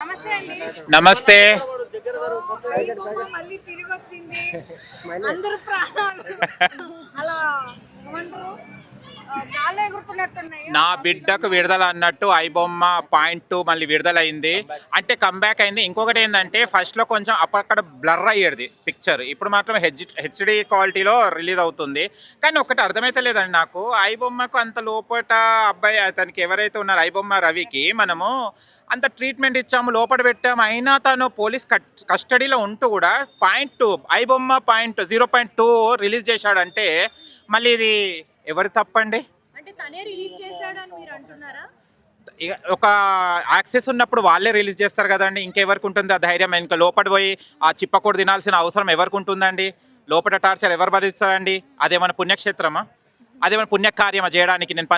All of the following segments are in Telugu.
నమస్తే అండి. నమస్తే. ఐబొమ్మ మళ్ళీ తిరిగి వచ్చింది. అందరూ ప్రాణాలు అలా ఏమంటారు గాల్లో ఎగురుతున్నట్టున్నాయి. నా బిడ్డకు విడుదల అన్నట్టు ఐబొమ్మ పాయింట్ మళ్ళీ విడుదలైంది అంటే కంబ్యాక్ అయింది. ఇంకొకటి ఏంటంటే ఫస్ట్లో కొంచెం అక్కడ బ్లర్ అయ్యేది పిక్చర్, ఇప్పుడు మాత్రం హెచ్డి క్వాలిటీలో రిలీజ్ అవుతుంది. కానీ ఒకటి అర్థమైతే లేదండి నాకు, ఐబొమ్మకు అంత లోపట అబ్బాయి అతనికి ఎవరైతే ఉన్నారో ఐబొమ్మ రవికి మనము అంత ట్రీట్మెంట్ ఇచ్చాము, లోపల పెట్టాము, అయినా తను పోలీస్ కస్టడీలో ఉంటూ కూడా ఐబొమ్మ పాయింట్ 0.2 రిలీజ్ చేశాడంటే మళ్ళీ ఇది ఎవరు తప్పండి? అంటే తనే రిలీజ్ చేశాడని మీరు అంటున్నారా? ఒక యాక్సెస్ ఉన్నప్పుడు వాళ్ళే రిలీజ్ చేస్తారు కదండి, ఇంకెవరికి ఉంటుంది ఆ ధైర్యం? ఇంకా లోపల పోయి ఆ చిప్పకూడ తినాల్సిన అవసరం ఎవరికి ఉంటుందండి? లోపల టార్చర్ ఎవరు భరిస్తారండి? అదేమైనా పుణ్యక్షేత్రమా? అదేమైనా పుణ్యకార్యమా చేయడానికి? నేను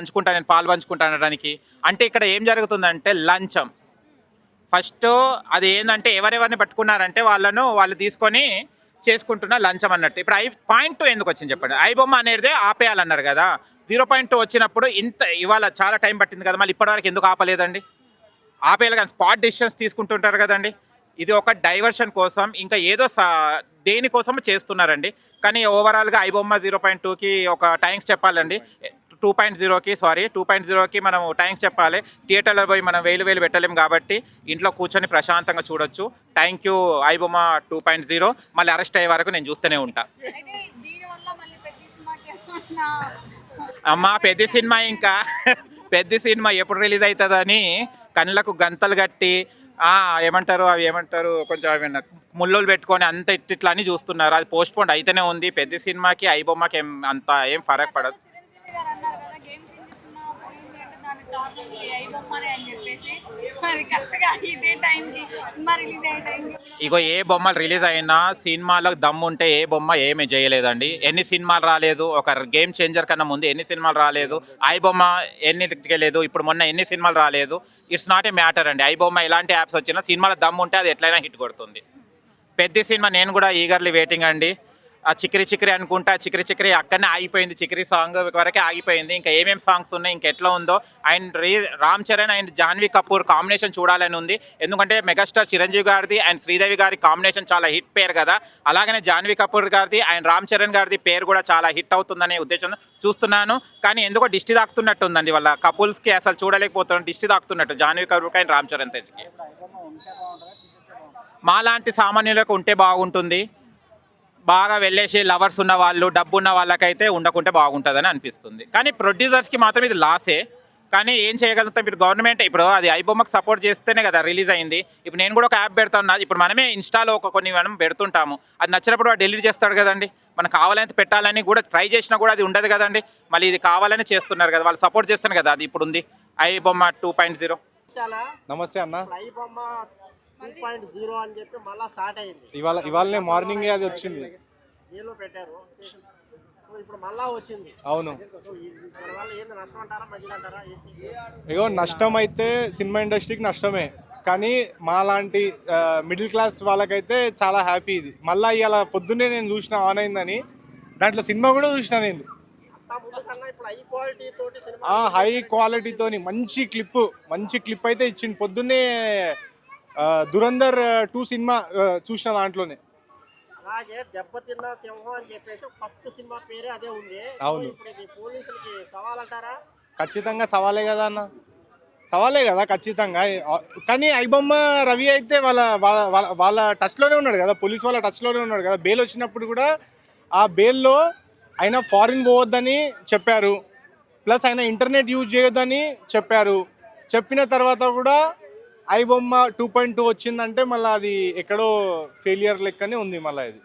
పాలు పంచుకుంటాను అనడానికి? అంటే ఇక్కడ ఏం జరుగుతుందంటే లంచం. ఫస్ట్ అది ఏంటంటే ఎవరెవరిని పట్టుకున్నారంటే వాళ్ళు తీసుకొని చేసుకుంటున్న లంచం అన్నట్టు. ఇప్పుడు పాయింట్ ఎందుకు వచ్చింది చెప్పండి? ఐబొమ్మ అనేది ఆపేయాలన్నారు కదా, 0.2 వచ్చినప్పుడు ఇవాళ చాలా టైం పట్టింది కదా, మళ్ళీ ఇప్పటివరకు ఎందుకు ఆపలేదండి? ఆపేయాలి కానీ స్పాట్ డిసిషన్స్ తీసుకుంటుంటారు కదండి. ఇది ఒక డైవర్షన్ కోసం ఇంకా ఏదో దేనికోసం చేస్తున్నారండి. కానీ ఓవరాల్గా ఐబొమ్మ 0.2కి ఒక థ్యాంక్స్ చెప్పాలండి. 2.0కి మనం థ్యాంక్స్ చెప్పాలి. థియేటర్లో పోయి మనం వేలు పెట్టలేము కాబట్టి ఇంట్లో కూర్చొని ప్రశాంతంగా చూడొచ్చు. Thank you iBomma 2.0. మళ్ళీ అరెస్ట్ అయ్యే వరకు నేను చూస్తూనే ఉంటా. అమ్మా పెద్ద సినిమా ఎప్పుడు రిలీజ్ అవుతుందని కళ్ళకు గంతలు కట్టి ఏమంటారు కొంచెం ముళ్ళలు పెట్టుకొని అంత ఇట్లా అని చూస్తున్నారు. అది పోస్ట్పోన్ అయితేనే ఉంది. పెద్ద సినిమాకి ఐబొమ్మకి ఏం ఫరక్ పడదు. ఇగో ఏ బొమ్మలు రిలీజ్ అయినా సినిమాలకు దమ్ము ఉంటే ఏ బొమ్మ ఏమి చేయలేదండి. ఎన్ని సినిమాలు రాలేదు, ఒక గేమ్ చేంజర్ కన్నా ముందు ఎన్ని సినిమాలు రాలేదు, ఐబొమ్మ ఎన్నిటికి లేదు, ఇప్పుడు మొన్న ఎన్ని సినిమాలు రాలేదు. ఇట్స్ నాట్ ఏ మ్యాటర్ అండి. ఐబొమ్మ ఎలాంటి యాప్స్ వచ్చినా సినిమాల దమ్ము ఉంటే అది ఎట్లయినా హిట్ కొడుతుంది. పెద్ద సినిమా నేను కూడా ఈగర్లీ వెయిటింగ్ అండి. ఆ చిక్రి అనుకుంటా, చిక్రి అక్కడనే ఆగిపోయింది. చిక్రి సాంగ్ వరకే ఆగిపోయింది. ఇంకా ఏమేమి సాంగ్స్ ఉన్నాయి, ఇంకెట్లా ఉందో. And Ram Charan and Janhvi Kapoor combination చూడాలని ఉంది. ఎందుకంటే మెగాస్టార్ చిరంజీవి గారిది అండ్ శ్రీదేవి గారి కాంబినేషన్ చాలా హిట్ పేరు కదా. అలాగనే జాన్వీ కపూర్ గారిది అండ్ రామ్ చరణ్ గారిది పేరు కూడా చాలా హిట్ అవుతుందనే ఉద్దేశంతో చూస్తున్నాను. కానీ ఎందుకో దిష్టి తాకుతున్నట్టు ఉందండి. వాళ్ళ కపుల్స్కి అసలు చూడలేకపోతున్నాను, దిష్టి తాకుతున్నట్టు జాన్వీ కపూర్ అండ్ రామ్ చరణ్ తెచ్చుకి. మాలాంటి సామాన్యులకు ఉంటే బాగుంటుంది. బాగా వెళ్ళేసి లవర్స్ ఉన్న వాళ్ళు, డబ్బు ఉన్న వాళ్ళకైతే ఉండకుంటే బాగుంటుందని అనిపిస్తుంది. కానీ ప్రొడ్యూసర్స్కి మాత్రం ఇది లాసే. కానీ ఏం చేయగలుగుతాం? ఇప్పుడు గవర్నమెంట్ ఇప్పుడు అది ఐబొమ్మకి సపోర్ట్ చేస్తేనే కదా రిలీజ్ అయింది. ఇప్పుడు నేను కూడా ఒక యాప్ పెడతాను. ఇప్పుడు మనమే ఇన్స్టాలో కొన్ని మనం పెడుతుంటాము. అది నచ్చినప్పుడు డిలీట్ చేస్తాడు కదండి. మనకు కావాలని పెట్టాలని కూడా ట్రై చేసినా కూడా అది ఉండదు కదండి. మళ్ళీ ఇది కావాలని చేస్తున్నారు కదా, వాళ్ళు సపోర్ట్ చేస్తాను కదా. అది ఇప్పుడు ఉంది ఐబొమ్మ 2.0. నమస్తే అన్న. అని చెప్పి మళ్ళా స్టార్ట్ అయింది. ఇవాళనే మార్నింగ్ అది వచ్చింది, పెట్టారు. ఇప్పుడు మళ్ళా వచ్చింది. అవును. ఇగో నష్టం అయితే సినిమా ఇండస్ట్రీకి నష్టమే, కానీ మాలాంటి మిడిల్ క్లాస్ వాళ్ళకైతే చాలా హ్యాపీ ఇది. మళ్ళీ ఇలా పొద్దున్నే నేను చూసిన ఆన్ అయిందని, దాంట్లో సినిమా కూడా చూసిన నేను. హై క్వాలిటీతోని మంచి క్లిప్ అయితే ఇచ్చింది. పొద్దున్నే దురంధర్ 2 సినిమా చూసిన దాంట్లోనే. అలాగే దెబ్బతిన్న సింహం అని చెప్పేసి ఫస్ట్ సినిమా పేరే అదే ఉంది. అవును. పోలీసులకి సవాల్ అంటారా? ఖచ్చితంగా సవాలే కదా అన్న, సవాలే కదా ఖచ్చితంగా. కానీ ఐబొమ్మ రవి అయితే వాళ్ళ టచ్లోనే ఉన్నాడు కదా, పోలీస్ వాళ్ళ టచ్లోనే ఉన్నాడు కదా. బెయిల్ వచ్చినప్పుడు కూడా ఆ బెయిల్లో ఆయన ఫారిన్ పోవద్దని చెప్పారు, ప్లస్ ఆయన ఇంటర్నెట్ యూజ్ చేయొద్దని చెప్పారు. చెప్పిన తర్వాత కూడా ఐబొమ్మ 2.2 వచ్చిందంటే మళ్ళీ అది ఎక్కడో ఫెయిలియర్ లెక్కనే ఉంది. మళ్ళీ ఇది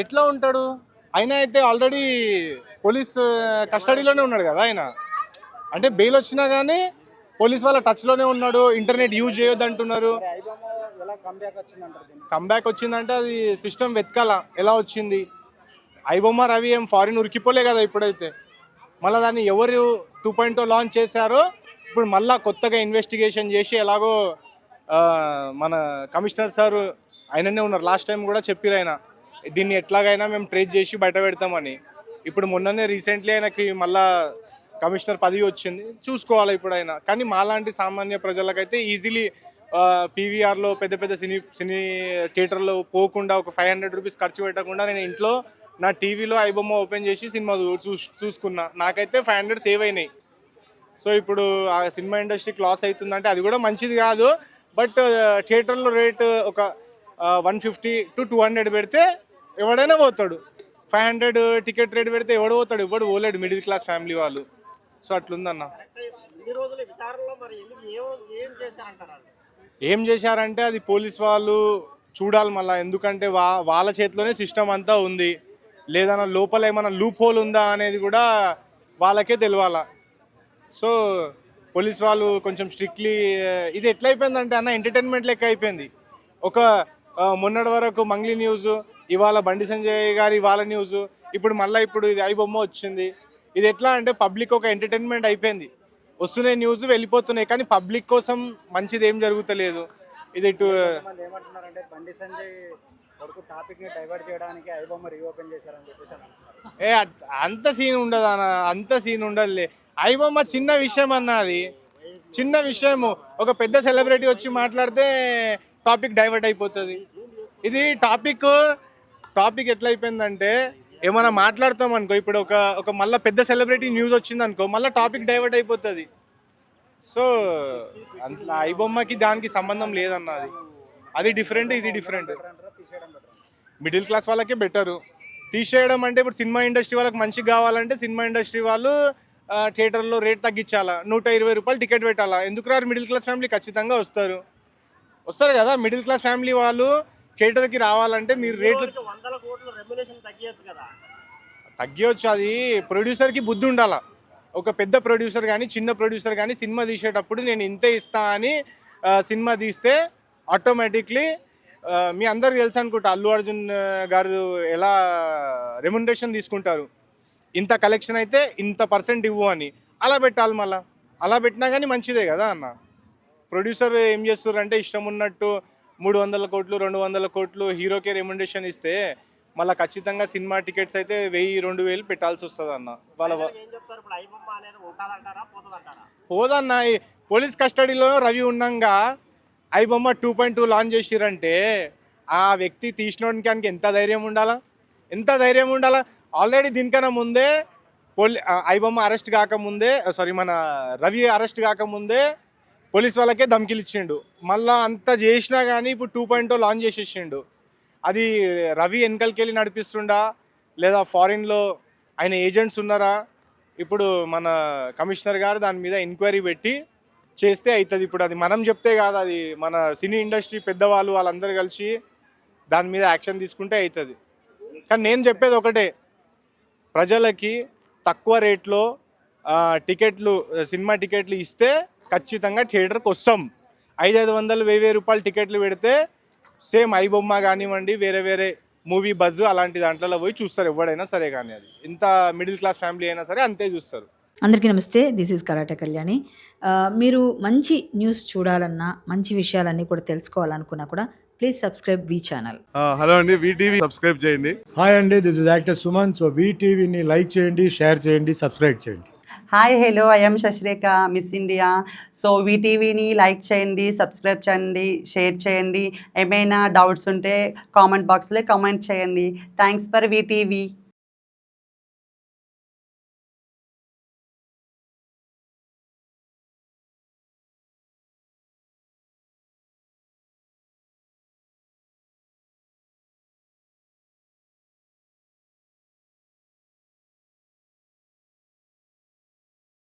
ఎట్లా ఉంటాడు? ఆయన అయితే ఆల్రెడీ పోలీస్ కస్టడీలోనే ఉన్నాడు కదా ఆయన. అంటే బెయిల్ వచ్చినా కానీ పోలీస్ వాళ్ళ టచ్లోనే ఉన్నాడు, ఇంటర్నెట్ యూజ్ చేయొద్దు అంటున్నారు. కంబ్యాక్ వచ్చిందంటే అది సిస్టమ్ వెతకాల ఎలా వచ్చింది. ఐబొమ్మ రవి ఏం ఫారిన్ ఉరికిపోలే కదా ఇప్పుడైతే. మళ్ళీ దాన్ని ఎవరు 2.0 లాంచ్ చేశారో ఇప్పుడు మళ్ళీ కొత్తగా ఇన్వెస్టిగేషన్ చేసి ఎలాగో మన కమిషనర్ సార్ ఆయననే ఉన్నారు. లాస్ట్ టైం కూడా చెప్పారు ఆయన, దీన్ని ఎట్లాగైనా మేము ట్రేస్ చేసి బయట పెడతామని. ఇప్పుడు మొన్ననే రీసెంట్లీ ఆయనకి మళ్ళీ కమిషనర్ పదవి వచ్చింది, చూసుకోవాలి ఇప్పుడైనా. కానీ మాలాంటి సామాన్య ప్రజలకైతే ఈజీలీ పీవీఆర్లో పెద్ద పెద్ద సినీ థియేటర్లో పోకుండా ఒక 500 రూపీస్ ఖర్చు పెట్టకుండా నేను ఇంట్లో నా టీవీలో ఐబొమ్మ ఓపెన్ చేసి సినిమా చూసుకున్నా. నాకైతే 500 సేవ్ అయినాయి. సో ఇప్పుడు ఆ సినిమా ఇండస్ట్రీకి లాస్ అవుతుందంటే అది కూడా మంచిది కాదు. బట్ థియేటర్లో రేట్ ఒక 150 to 200 పెడితే ఎవడైనా పోతాడు. 500 టికెట్ రేట్ పెడితే ఎవడు పోతాడు? ఎవడు పోలేడు, మిడిల్ క్లాస్ ఫ్యామిలీ వాళ్ళు. సో అట్లుందన్న. ఇన్ని రోజుల విచారణలో మరి ఎందుకు ఏం చేశారంటారు? ఏం చేశారంటే అది పోలీస్ వాళ్ళు చూడాలి మళ్ళీ. ఎందుకంటే వాళ్ళ చేతిలోనే సిస్టమ్ అంతా ఉంది. లేదన్నా లోపల ఏమైనా లూప్ హోల్ ఉందా అనేది కూడా వాళ్ళకే తెలియాలా. సో పోలీస్ వాళ్ళు కొంచెం స్ట్రిక్ట్లీ, ఇది ఎట్లా అయిపోయిందంటే అన్న ఎంటర్టైన్మెంట్ లెక్క అయిపోయింది. ఒక మొన్నటి వరకు మంగ్లీ న్యూస్, ఇవాళ బండి సంజయ్ గారి ఇవాళ న్యూస్, ఇప్పుడు ఇది ఐబొమ్మ వచ్చింది. ఇది ఎట్లా అంటే పబ్లిక్ ఒక ఎంటర్టైన్మెంట్ అయిపోయింది. వస్తున్నాయి న్యూస్, వెళ్ళిపోతున్నాయి, కానీ పబ్లిక్ కోసం మంచిది ఏం జరుగుతలేదు. ఇది ఇటు ఏమంటున్నారంటే బండి సంజయ్ కొడుకు టాపిక్ ని డైవర్ట్ చేయడానికి ఐబొమ్మ రీఓపెన్ చేశారని చెప్పేసి అంత సీన్ ఉండదు అన్న, అంత సీన్ ఉండదులే. ఐబొమ్మ చిన్న విషయం అన్న, అది చిన్న విషయము. ఒక పెద్ద సెలబ్రిటీ వచ్చి మాట్లాడితే టాపిక్ డైవర్ట్ అయిపోతుంది. ఇది టాపిక్ ఎట్లా అయిపోయిందంటే ఏమైనా మాట్లాడతాం అనుకో, ఇప్పుడు ఒక మళ్ళీ పెద్ద సెలబ్రిటీ న్యూస్ వచ్చింది అనుకో, మళ్ళీ టాపిక్ డైవర్ట్ అయిపోతుంది. సో ఐబొమ్మకి దానికి సంబంధం లేదన్న, అది డిఫరెంట్, ఇది డిఫరెంట్. మిడిల్ క్లాస్ వాళ్ళకే బెటరు. తీసేయడం అంటే ఇప్పుడు సినిమా ఇండస్ట్రీ వాళ్ళకి మంచిగా కావాలంటే సినిమా ఇండస్ట్రీ వాళ్ళు థియేటర్లో రేట్ తగ్గించాలా, 120 రూపాయలు టికెట్ పెట్టాలా. ఎందుకు రారు? మిడిల్ క్లాస్ ఫ్యామిలీ ఖచ్చితంగా వస్తారు కదా. మిడిల్ క్లాస్ ఫ్యామిలీ వాళ్ళు థియేటర్కి రావాలంటే మీరు రేట్లు 100 కోట్ల రెమ్యునరేషన్ తగ్గించచ్చు కదా. తగ్గించచ్చు. అది ప్రొడ్యూసర్కి బుద్ధి ఉండాలా. ఒక పెద్ద ప్రొడ్యూసర్ కానీ చిన్న ప్రొడ్యూసర్ కానీ సినిమా తీసేటప్పుడు నేను ఇంతే ఇస్తా అని సినిమా తీస్తే ఆటోమేటిక్లీ మీ అందరికి తెలుసు అనుకుంటా అల్లు అర్జున్ గారు ఎలా రెమ్యునరేషన్ తీసుకుంటారు. ఇంత కలెక్షన్ అయితే ఇంత % ఇవ్వు అని అలా పెట్టాలి. మళ్ళీ అలా పెట్టినా కానీ మంచిదే కదా అన్న. ప్రొడ్యూసర్ ఏం చేస్తారు అంటే ఇష్టం ఉన్నట్టు 300 కోట్లు 200 కోట్లు హీరోకే రెమ్యునరేషన్ ఇస్తే మళ్ళీ ఖచ్చితంగా సినిమా టికెట్స్ అయితే 1000-2000 పెట్టాల్సి వస్తుంది అన్న. పోదన్న. పోలీస్ కస్టడీలో రవి ఉన్నాగా ఐబొమ్మ 2.2 లాంచ్ చేసిరంటే ఆ వ్యక్తి తీసినోడానికి ఎంత ధైర్యం ఉండాలా. ఆల్రెడీ దీనికన్నా ముందే ఐబొమ్మ అరెస్ట్ కాకముందే, మన రవి అరెస్ట్ కాకముందే పోలీస్ వాళ్ళకే ధమ్కిలు ఇచ్చిండు. మళ్ళీ అంత చేసినా కానీ ఇప్పుడు 2.0 లాంచ్ చేసేసిండు. అది రవి వెనకలికెళ్ళి నడిపిస్తుండా లేదా ఫారిన్లో ఆయన ఏజెంట్స్ ఉన్నారా? ఇప్పుడు మన కమిషనర్ గారు దాని మీద ఎంక్వైరీ పెట్టి చేస్తే అవుతుంది. ఇప్పుడు అది మనం చెప్తే కాదు, అది మన సినీ ఇండస్ట్రీ పెద్దవాళ్ళు వాళ్ళందరూ కలిసి దాని మీద యాక్షన్ తీసుకుంటే అవుతుంది. కానీ నేను చెప్పేది ఒకటే, ప్రజలకి తక్కువ రేట్లో సినిమా టికెట్లు ఇస్తే ఖచ్చితంగా థియేటర్కి వస్తాం. 500-1000 రూపాయలు టికెట్లు పెడితే సేమ్ ఐబొమ్మ కానివ్వండి, వేరే మూవీ బజ్ అలాంటి దాంట్లో పోయి చూస్తారు ఎవడైనా సరే. కానీ అది ఇంత మిడిల్ క్లాస్ ఫ్యామిలీ అయినా సరే అంతే చూస్తారు. అందరికీ నమస్తే, దిస్ ఈజ్ కరాటే కళ్యాణి. మీరు మంచి న్యూస్ చూడాలన్నా, మంచి విషయాలన్నీ కూడా తెలుసుకోవాలనుకున్నా కూడా please subscribe V channel. Hello అండి, వీటీవీ సబ్స్క్రైబ్ చేయండి. హాయ్ అండి, this is actor Suman. So వీటీవీని లైక్ చేయండి, షేర్ చేయండి, సబ్స్క్రైబ్ చేయండి. Hi hello, I'm Shashirekha, Miss India. So వీటీవీని లైక్ చేయండి, సబ్స్క్రైబ్ చేయండి, షేర్ చేయండి. ఏమైనా డౌట్స్ ఉంటే కామెంట్ బాక్స్లో కామెంట్ చేయండి. Thanks for VTV.